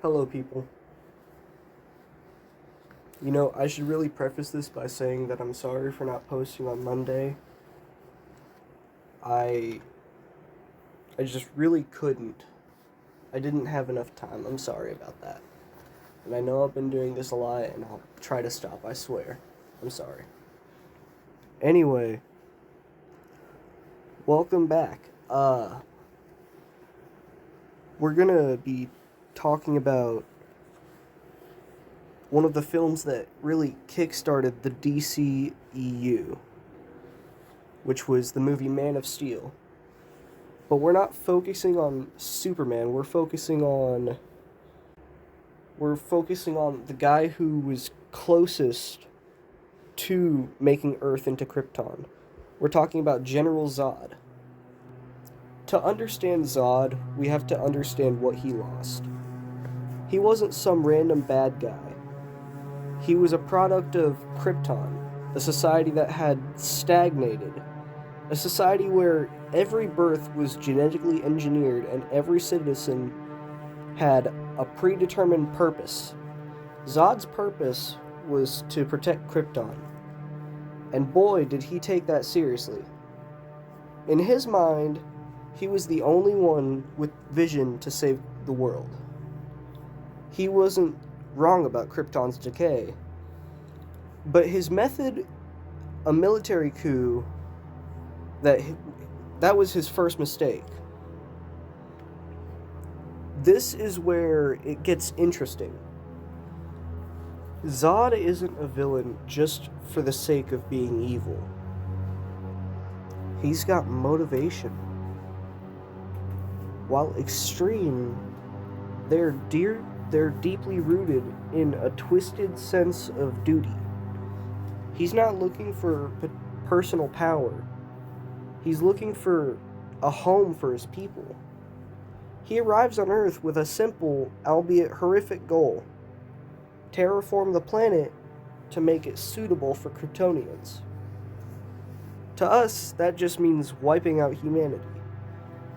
Hello, people. I should really preface this by saying that I'm sorry for not posting on Monday. I I just really couldn't. I didn't have enough time. I'm sorry about that. And I know I've been doing this a lot and I'll try to stop, I swear. I'm sorry. Anyway, welcome back. We're going to be talking about one of the films that really kickstarted the DCEU, which was the movie Man of Steel. But we're not focusing on Superman. We're focusing on the guy who was closest to making Earth into Krypton. We're talking about General Zod. To understand Zod, we have to understand what he lost. He wasn't some random bad guy. He was a product of Krypton, a society that had stagnated, a society where every birth was genetically engineered and every citizen had a predetermined purpose. Zod's purpose was to protect Krypton, and boy, did he take that seriously. In his mind, he was the only one with vision to save the world. He wasn't wrong about Krypton's decay, but his method, a military coup, that was his first mistake. This is where it gets interesting. Zod isn't a villain just for the sake of being evil. He's got motivation. While extreme, they're deeply rooted in a twisted sense of duty. He's not looking for personal power. He's looking for a home for his people. He arrives on Earth with a simple, albeit horrific goal: terraform the planet to make it suitable for Kryptonians. To us, that just means wiping out humanity.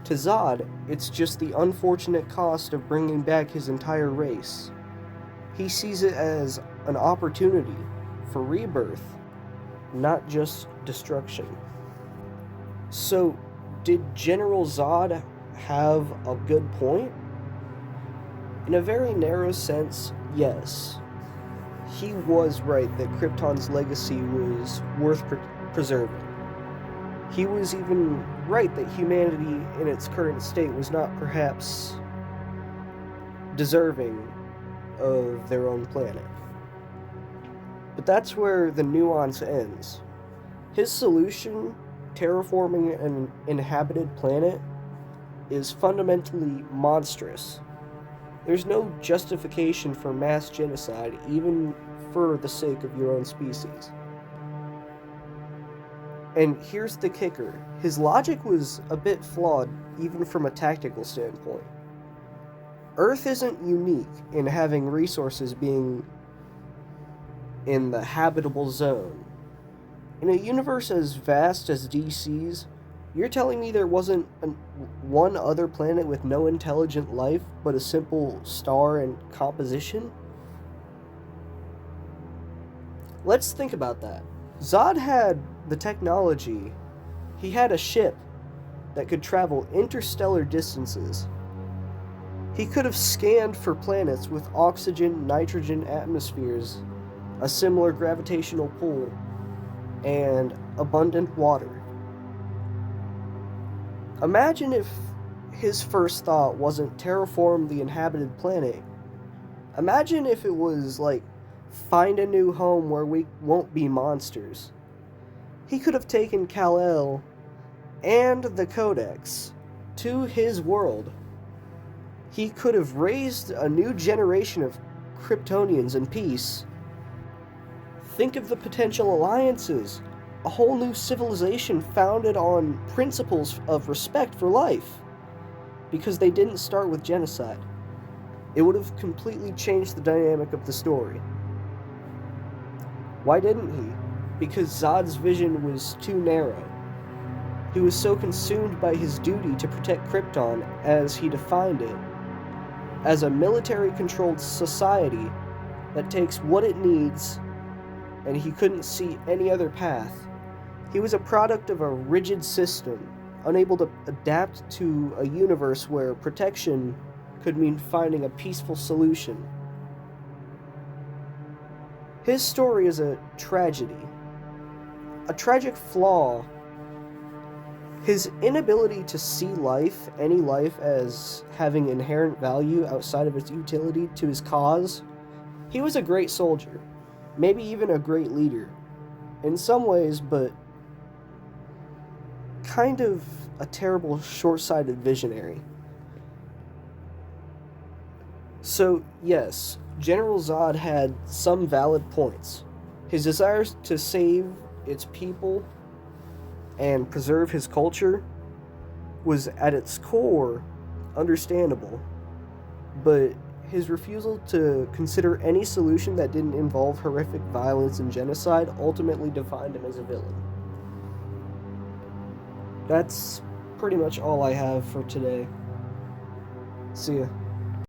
To Zod, it's just the unfortunate cost of bringing back his entire race. He sees it as an opportunity for rebirth, not just destruction. So, did General Zod have a good point? In a very narrow sense, yes. He was right that Krypton's legacy was worth preserving. He was even right that humanity in its current state was not perhaps deserving of their own planet. But that's where the nuance ends. His solution, terraforming an inhabited planet, is fundamentally monstrous. There's no justification for mass genocide, even for the sake of your own species. And here's the kicker. His logic was a bit flawed, even from a tactical standpoint. Earth isn't unique in having resources being in the habitable zone. In a universe as vast as DC's, you're telling me there wasn't one other planet with no intelligent life, but a simple star and composition? Let's think about that. Zod had the technology. He had a ship that could travel interstellar distances. He could have scanned for planets with oxygen, nitrogen atmospheres, a similar gravitational pull, and abundant water. Imagine if his first thought wasn't terraform the inhabited planet. Imagine if it was like, find a new home where we won't be monsters. He could have taken Kal-El and the Codex to his world. He could have raised a new generation of Kryptonians in peace. Think of the potential alliances. A whole new civilization founded on principles of respect for life. Because they didn't start with genocide. It would have completely changed the dynamic of the story. Why didn't he? Because Zod's vision was too narrow. He was so consumed by his duty to protect Krypton as he defined it, as a military-controlled society that takes what it needs, and he couldn't see any other path. He was a product of a rigid system, unable to adapt to a universe where protection could mean finding a peaceful solution. His story is a tragedy, a tragic flaw. His inability to see life, any life, as having inherent value outside of its utility to his cause. He was a great soldier, maybe even a great leader, in some ways, but kind of a terrible short-sighted visionary. So, yes, General Zod had some valid points. His desire to save its people and preserve his culture was at its core understandable, but his refusal to consider any solution that didn't involve horrific violence and genocide ultimately defined him as a villain. That's pretty much all I have for today. See ya.